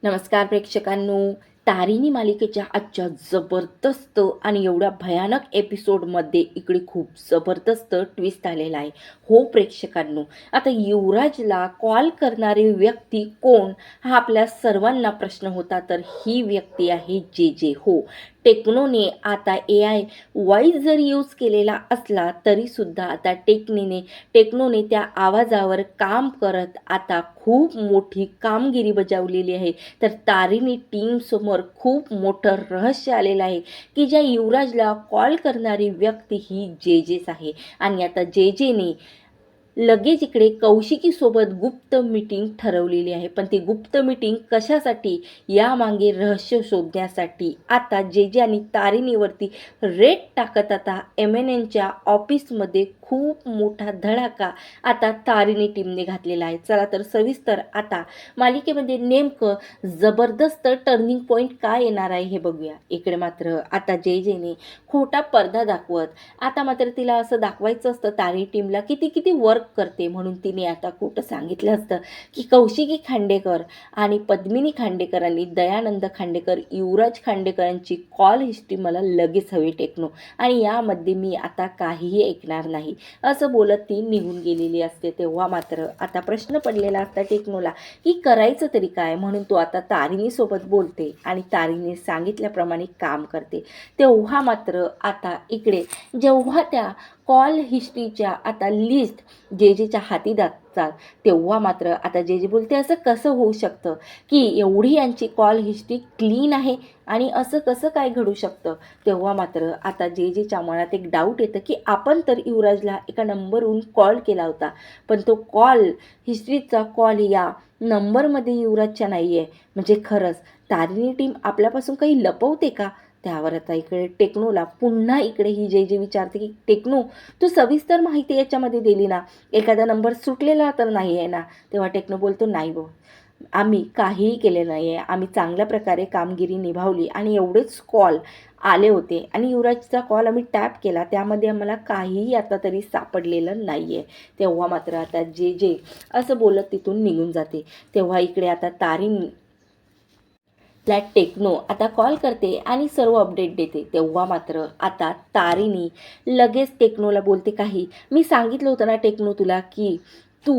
नमस्कार प्रेक्षकांनो. तारिणी मालिकेच्या आजच्या जबरदस्त आणि एवढ्या भयानक एपिसोडमध्ये इकडे खूप जबरदस्त ट्विस्ट आलेला आहे. हो प्रेक्षकांनो, आता युवराजला कॉल करणारी व्यक्ती कोण हा आपल्या सर्वांना प्रश्न होता. तर ही व्यक्ती आहे जे जे. हो, टेक्नोने आता AI वॉइस जरी यूज केलेला असला तरीसुद्धा आता टेक्नोने त्या आवाजावर काम करत आता खूप मोठी कामगिरी बजावलेली आहे. तर तारिणी टीमसमोर खूप मोठं रहस्य आलेलं आहे की ज्या युवराजला कॉल करणारी व्यक्ती ही जे जेच आहे. आणि आता जे जेने लगेच इकडे कौशिकीसोबत गुप्त मीटिंग ठरवलेली आहे. पण ती गुप्त मीटिंग कशासाठी, यामागे रहस्य शोधण्यासाठी आता जे जे आणि तारिणीवरती रेड टाकत आता MNNच्या ऑफिसमध्ये खूप मोठा धडाका आता तारिणी टीमने घातलेला आहे. चला तर सविस्तर आता मालिकेमध्ये नेमकं जबरदस्त टर्निंग पॉईंट काय येणार आहे हे बघूया. इकडे मात्र आता जे जेने खोटा पडदा दाखवत आता मात्र तिला असं दाखवायचं असतं तारिणी टीमला किती किती वर्क करते, म्हणून तिने आता खोटं सांगितलं असतं की कौशिकी खांडेकर आणि पद्मिनी खांडेकर आणि दयानंद खांडेकर, युवराज खांडेकरांची कॉल हिस्ट्री मला लगेच हवी टेक्नो, आणि यामध्ये मी आता काहीही ऐकणार नाही असं बोलत ती निघून गेलेली असते. तेव्हा मात्र आता प्रश्न पडलेला असता टेक्नोला की करायचं तरी काय, म्हणून तो आता तारिणीसोबत बोलते आणि तारिणी सांगितल्याप्रमाणे काम करते. तेव्हा मात्र आता इकडे जेव्हा त्या कॉल हिस्ट्रीच्या आता लिस्ट जे जेच्या हाती जातात तेव्हा मात्र आता जे जे बोलते असं कसं होऊ शकतं की एवढी यांची कॉल हिस्ट्री क्लीन आहे आणि असं कसं काय घडू शकतं. तेव्हा मात्र आता जे जेच्या मनात एक डाऊट येतं की आपण तर युवराजला एका नंबरवरून कॉल केला होता, पण तो कॉल हिस्ट्रीचा कॉल या नंबरमध्ये युवराजच्या नाही आहे. म्हणजे खरंच तारिणी टीम आपल्यापासून काही लपवते का. त्यावर आता इकडे टेक्नोला पुन्हा इकडे ही जे जे विचारते की टेक्नो, तू सविस्तर माहिती याच्यामध्ये दिली ना, एखादा नंबर सुटलेला तर नाही आहे ना. तेव्हा टेक्नो बोलतो नाही गो, आम्ही काहीही केले नाही आहे, आम्ही चांगल्या प्रकारे कामगिरी निभावली आणि एवढेच कॉल आले होते आणि युवराजचा कॉल आम्ही टॅप केला, त्यामध्ये आम्हाला काहीही आता तरी सापडलेलं नाही आहे. तेव्हा मात्र आता जे जे असं बोलत तिथून निघून जाते. तेव्हा इकडे आता तारिणी ला टेक्नो आता कॉल करते आणि सर्व अपडेट देते. तेव्हा मात्र आता तारिणी लगेच टेक्नोला बोलते, काही मी सांगितलं होतं ना टेक्नो तुला की तू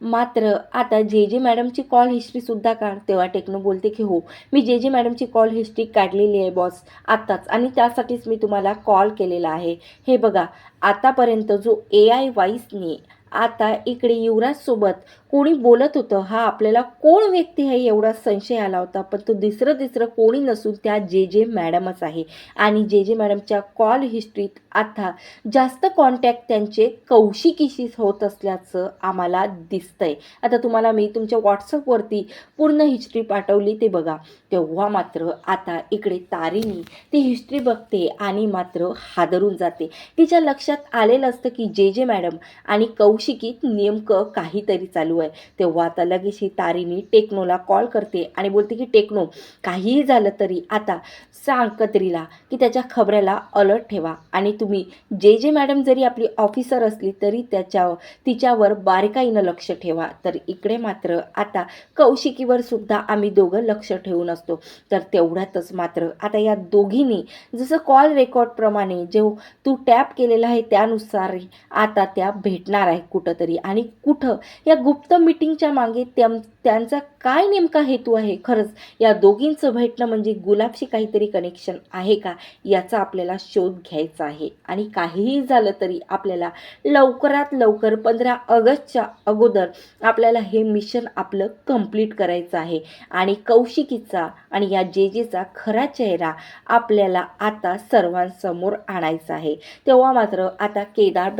मात्र आता जे जे मॅडमची कॉल हिस्ट्रीसुद्धा काढ. तेव्हा टेक्नो बोलते की हो, मी जे जे मॅडमची कॉल हिस्ट्री काढलेली आहे बॉस आत्ताच, आणि त्यासाठीच मी तुम्हाला कॉल केलेला आहे. हे बघा, आतापर्यंत जो AI वॉइसने आता इकडे युवराजसोबत कोणी बोलत होतं, हा आपल्याला कोण व्यक्ती आहे एवढा संशय आला होता, पण तो दुसरं कोणी नसून त्या जे जे मॅडमच आहे. आणि जे जे मॅडमच्या कॉल हिस्ट्रीत आता जास्त कॉन्टॅक्ट त्यांचे कौशिकीशी होत असल्याचं आम्हाला दिसतंय. आता तुम्हाला मी तुमच्या व्हॉट्सअपवरती पूर्ण हिस्ट्री पाठवली, ते बघा. तेव्हा मात्र आता इकडे तारिणी ती हिस्ट्री बघते आणि मात्र हादरून जाते. तिच्या लक्षात आलेलं असतं की जे जे मॅडम आणि कौशिकीत नेमकं काहीतरी चालू आहे. तेव्हा आता लगेच ही तारिणी टेक्नोला कॉल करते आणि बोलते की टेक्नो, काहीही झालं तरी आता सांग कत्रीला की त्याच्या खबऱ्याला अलर्ट ठेवा, आणि तुम्ही जे जे मॅडम जरी आपली ऑफिसर असली तरी तिच्यावर बारकाईनं लक्ष ठेवा. तर इकडे मात्र आता कौशिकीवर सुद्धा आम्ही दोघं लक्ष ठेवून असतो. तर तेवढ्यातच मात्र आता या दोघींनी जसं कॉल रेकॉर्डप्रमाणे जो तू टॅप केलेला आहे त्यानुसार आता त्या भेटणार आहे कुठंतरी, आणि कुठं या गुप्त मीटिंगच्या मागे त्यांचा काय नेमका हेतू आहे. खरंच या दोघींचं भेटणं म्हणजे गुलाबशी काहीतरी कनेक्शन आहे का, याचा आपल्याला शोध घ्यायचा आहे. आणि काहीही झालं तरी आपल्याला लवकरात लवकर 15 ऑगस्टच्या अगोदर आपल्याला हे मिशन आपलं कंप्लीट करायचं आहे. आणि कौशिकीचा आणि या जे जेचा खरा चेहरा आपल्याला आता सर्वांसमोर आणायचा आहे. तेव्हा मात्र आता केदार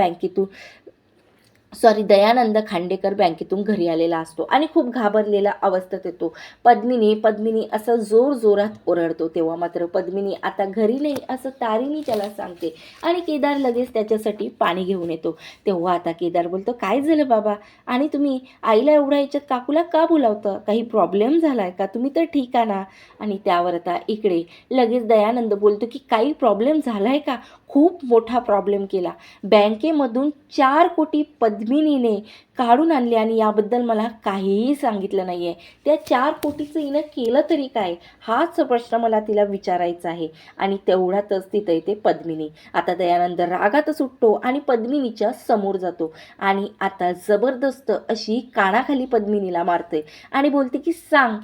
दयानंद खांडेकर बँकेतून घरी आलेला असतो आणि खूप घाबरलेला अवस्थेत येतो. पद्मिनी असं जोरात ओरडतो. तेव्हा मात्र पद्मिनी आता घरी नाही असं तारिणी त्याला सांगते आणि केदार लगेच त्याच्यासाठी पाणी घेऊन येतो. तेव्हा आता केदार बोलतो, काय झालं बाबा, आणि तुम्ही आईला एवढ्या याच्यात काकूला का बोलावतं, काही प्रॉब्लेम झाला आहे का, तुम्ही तर ठीक आहे ना. आणि त्यावर आता इकडे लगेच दयानंद बोलतो की काही प्रॉब्लेम झाला आहे का, खूप मोठा प्रॉब्लेम केला, बँकेमधून 4 कोटी पद्मिनीने काढून आणले आणि याबद्दल मला काहीही सांगितलं नाही आहे. त्या 4 कोटीचं हिनं केलं तरी काय, हाच प्रश्न मला तिला विचारायचा आहे. आणि तेवढ्यातच तिथं येते पद्मिनी. आता दयानंद रागातच उठतो आणि पद्मिनीच्या समोर जातो आणि आता जबरदस्त अशी कानाखाली पद्मिनीला मारते आणि बोलते की सांग,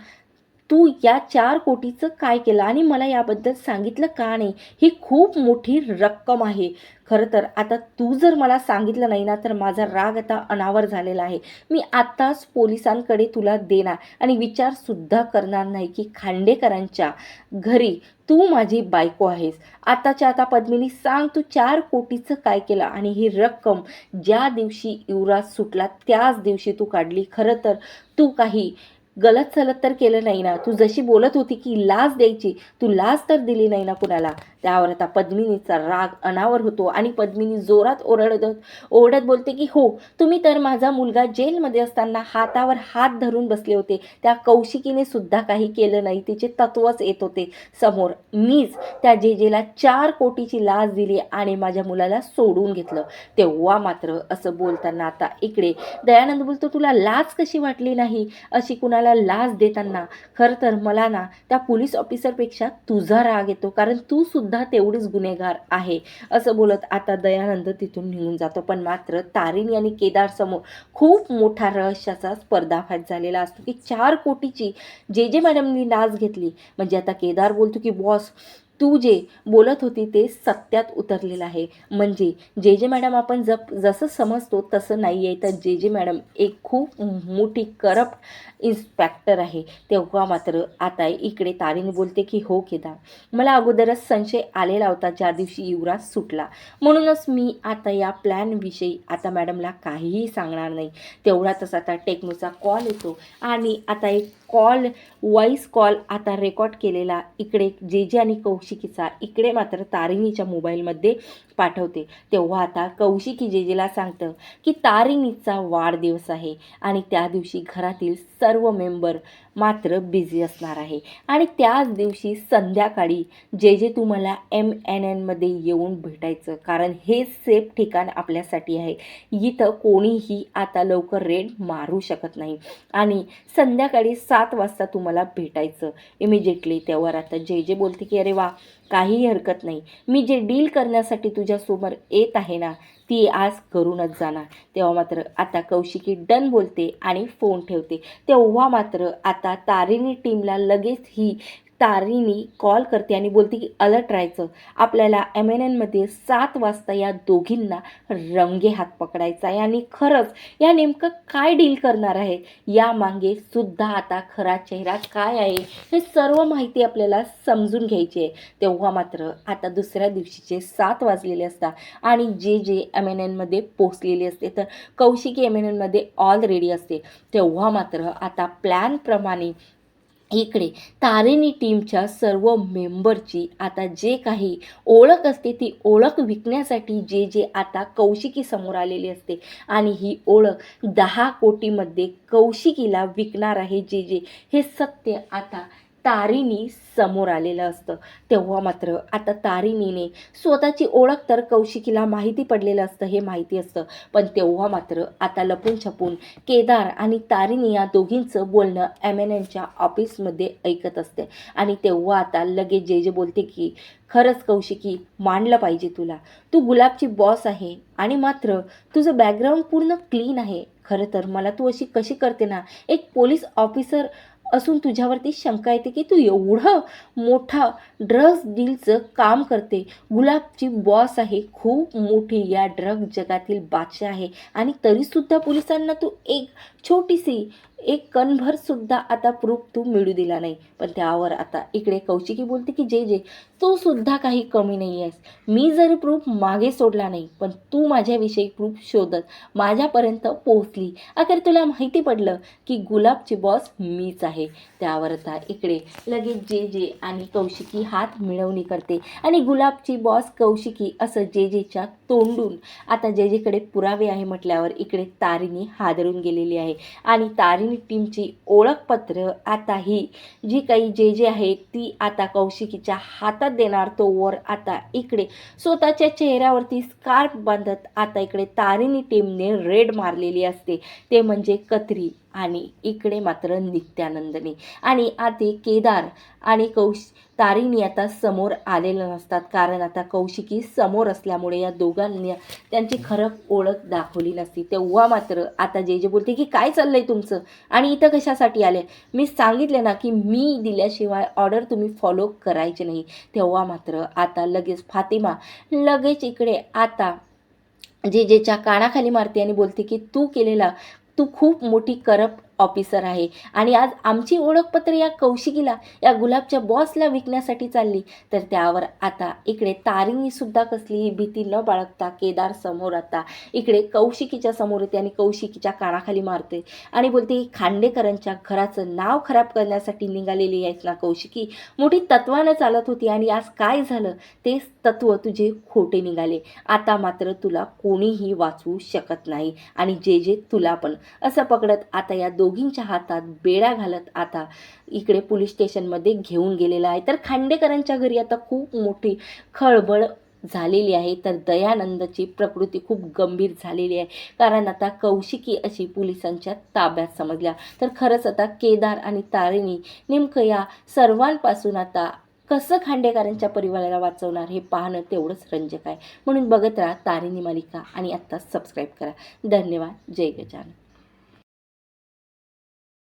तू या 4 कोटीचं काय केलं आणि मला याबद्दल सांगितलं का नाही? ही खूप मोठी रक्कम आहे. खरं तर आता तू जर मला सांगितलं नाही ना, तर माझा राग आता अनावर झालेला आहे. मी आत्ताच पोलिसांकडे तुला देणार आणि विचारसुद्धा करणार नाही की खांडेकरांच्या घरी तू माझी बायको आहेस. आताच्या आता पद्मिनी सांग, तू 4 कोटीचं काय केलं आणि ही रक्कम ज्या दिवशी युवराज सुटला त्याच दिवशी तू काढली. खरं तर तू काही गलत सलत तर केलं नाही ना? तू जशी बोलत होती की लाच द्यायची, तू लाच तर दिली नाही ना कुणाला? त्यावर आता पद्मिनीचा राग अनावर होतो आणि पद्मिनी जोरात ओरडत बोलते की हो, तुम्ही तर माझा मुलगा जेलमध्ये असताना हातावर हात धरून बसले होते. त्या कौशिकीने सुद्धा काही केलं नाही. तिचे तत्वच येत होते समोर. मीच त्या जेजेला 4 कोटीची लाच दिली आणि माझ्या मुलाला सोडून घेतलं. तेव्हा मात्र असं बोलताना आता इकडे दयानंद बोलतो, तुला लाच कशी वाटली नाही अशी कुणाला लाच देताना? खरं तर मला ना त्या पोलीस ऑफिसरपेक्षा तुझा राग येतो, कारण तू सुद्धा तेवढीच गुन्हेगार आहे. असं बोलत आता दयानंद तिथून निघून जातो. पण मात्र तारिणी आणि केदार समोर खूप मोठा रहस्याचा पर्दाफाश झालेला असतो की 4 कोटीची जे मॅडमनी लाच घेतली. म्हणजे आता केदार बोलतो की बॉस, तू जे बोलत होती ते सत्यात उतरलेलं आहे. म्हणजे जे मॅडम आपण जसं समजतो तसं नाही आहे, तर जे मॅडम एक खूप मोठी करप्ट इन्स्पेक्टर आहे. तेव्हा मात्र आता इकडे तारिणी बोलते की हो केदार, मला अगोदरच संशय आलेला होता ज्या दिवशी युवराज सुटला. म्हणूनच मी आता या प्लॅनविषयी आता मॅडमला काहीही सांगणार नाही. तेवढ्यातच आता टेक्नोचा कॉल येतो आणि आता एक व्हॉइस कॉल आता रेकॉर्ड केलेला इकडे जे आणि कौशिकीचा इकडे मात्र तारिणीच्या मोबाईलमध्ये पाठवते. तेव्हा आता कौशिकी जेजेला सांगतं की तारिणीचा वाढदिवस आहे आणि त्या दिवशी घरातील सर्व मेंबर मात्र बिझी असणार आहे आणि त्याच दिवशी संध्याकाळी जे तुम्हाला MNNमध्ये येऊन भेटायचं, कारण हे सेफ ठिकाण आपल्यासाठी आहे. इथं कोणीही आता लवकर रेड मारू शकत नाही आणि संध्याकाळी 7 वाजता तुम्हाला भेटायचं इमिजिएटली. तेव्हा आता जे बोलते की अरे वा, काहीही हरकत नाही, मी जे डील करण्यासाठी तुझ्यासमोर येत आहे ना, ती आज करूनच जाणार. तेव्हा मात्र आता कौशिकी डन बोलते आणि फोन ठेवते. तेव्हा मात्र आता तारिणी टीमला लगेच ही तारिणी कॉल करते आणि बोलते की अलर्ट राहायचं, आपल्याला MNNमध्ये 7 वाजता या दोघींना रंगे हात पकडायचा आहे आणि खरंच या नेमकं काय डील करणार आहे, या मागे सुद्धा आता खरा चेहरा काय आहे हे सर्व माहिती आपल्याला समजून घ्यायची आहे. तेव्हा मात्र आता दुसऱ्या दिवशीचे 7 वाजलेले असतात आणि जे MNNमध्ये पोचलेले असते, तर कौशिकी MNNमध्ये ऑलरेडी असते. तेव्हा मात्र आता प्लॅनप्रमाणे इकडे तारिणी टीमच्या सर्व मेंबरची आता जे काही ओळख असते ती ओळख विकण्यासाठी जे आता कौशिकी समोर आलेली असते आणि ही ओळख 10 कोटीमध्ये कौशिकीला विकणार आहे जे हे सत्य आता तारिणी समोर आलेलं असतं. तेव्हा मात्र आता तारिणीने स्वतःची ओळख तर कौशिकीला माहिती पडलेलं असतं, हे माहिती असतं. पण तेव्हा मात्र आता लपून छपून केदार आणि तारिणी या दोघींचं बोलणं MNNच्या ऑफिसमध्ये ऐकत असते आणि तेव्हा आता लगेच जे बोलते की खरंच कौशिकी, मानलं पाहिजे तुला, तू गुलाबची बॉस आहे आणि मात्र तुझं बॅकग्राऊंड पूर्ण क्लीन आहे. खरं तर मला तू अशी कशी करते ना, एक पोलीस ऑफिसर असून तुझ्यावरती शंका येते की तू एवढं मोठा ड्रग्ज डीलचं काम करते. गुलाबची बॉस आहे, खूप मोठी या ड्रग जगातील बादशाह आहे आणि तरीसुद्धा पोलिसांना तू एक छोटीशी एक कणभरसुद्धा आता प्रूफ तू मिळू दिला नाही. पण त्यावर आता इकडे कौशिकी बोलते की जे तू सुद्धा काही कमी नाही आहेस. मी जरी प्रूफ मागे सोडला नाही, पण तू माझ्याविषयी प्रूफ शोधत माझ्यापर्यंत पोहोचली. अगर तुला माहिती पडलं की गुलाबची बॉस मीच आहे. त्यावर आता इकडे लगेच जे आणि कौशिकी हात मिळवणी करते आणि गुलाबची बॉस कौशिकी असं जेच्या तोंडून आता जेकडे पुरावे आहे म्हटल्यावर इकडे तारिणी हादरून गेलेली आहे आणि तारिणी तारिणी टीमची ओळखपत्र आता ही जी काही जे आहे ती आता कौशिकीच्या हातात देणार. तोवर आता इकडे स्वतःच्या चेहऱ्यावरती स्कार्फ बांधत आता इकडे तारिणी टीमने रेड मारलेली असते, ते म्हणजे कत्री आणि इकडे मात्र नित्यानंदने. आणि आधी केदार आणि तारिणी आता समोर आलेलं नसतात, कारण आता कौशिकी समोर असल्यामुळे या दोघांनी त्यांची खरं ओळख दाखवली नसती. तेव्हा मात्र आता जे बोलते की काय चाललंय तुमचं आणि इथं कशासाठी आले, मी सांगितले ना की मी दिल्याशिवाय ऑर्डर तुम्ही फॉलो करायचे नाही. तेव्हा मात्र आता लगेच फातिमा लगेच इकडे आता जेच्या कानाखाली मारते आणि बोलते की तू खूप मोठी करप्ट ऑफिसर आहे आणि आज आमची ओळखपत्र या कौशिकीला, या गुलाबच्या बॉसला विकण्यासाठी चालली. तर त्यावर आता इकडे तारिणीसुद्धा कसलीही भीती न बाळगता केदार समोर आता इकडे कौशिकीच्या समोर येते आणि कौशिकीच्या कानाखाली मारते आणि बोलते, खांडेकरांच्या घराचं नाव खराब करण्यासाठी निघालेली आहेस ना कौशिकी, मोठी तत्वानं चालत होती आणि आज काय झालं, तेच तत्व तुझे खोटे निघाले. आता मात्र तुला कोणीही वाचवू शकत नाही आणि जे तुला पण, असं पकडत आता या दोघींच्या हातात बेड्या घालत आता इकडे पोलीस स्टेशनमध्ये घेऊन गेलेला आहे. तर खांडेकरांच्या घरी आता खूप मोठी खळबळ झालेली आहे. तर दयानंदची प्रकृती खूप गंभीर झालेली आहे, कारण आता कौशिकी अशी पोलिसांच्या ताब्यात समजल्या. तर खरंच आता केदार आणि तारिणी नेमकं या सर्वांपासून आता कसं खांडेकरांच्या परिवाराला वाचवणार हे पाहणं तेवढंच रंजक आहे. म्हणून बघत राहा तारिणी मालिका आणि आत्ताच सबस्क्राईब करा. धन्यवाद. जय गजानन.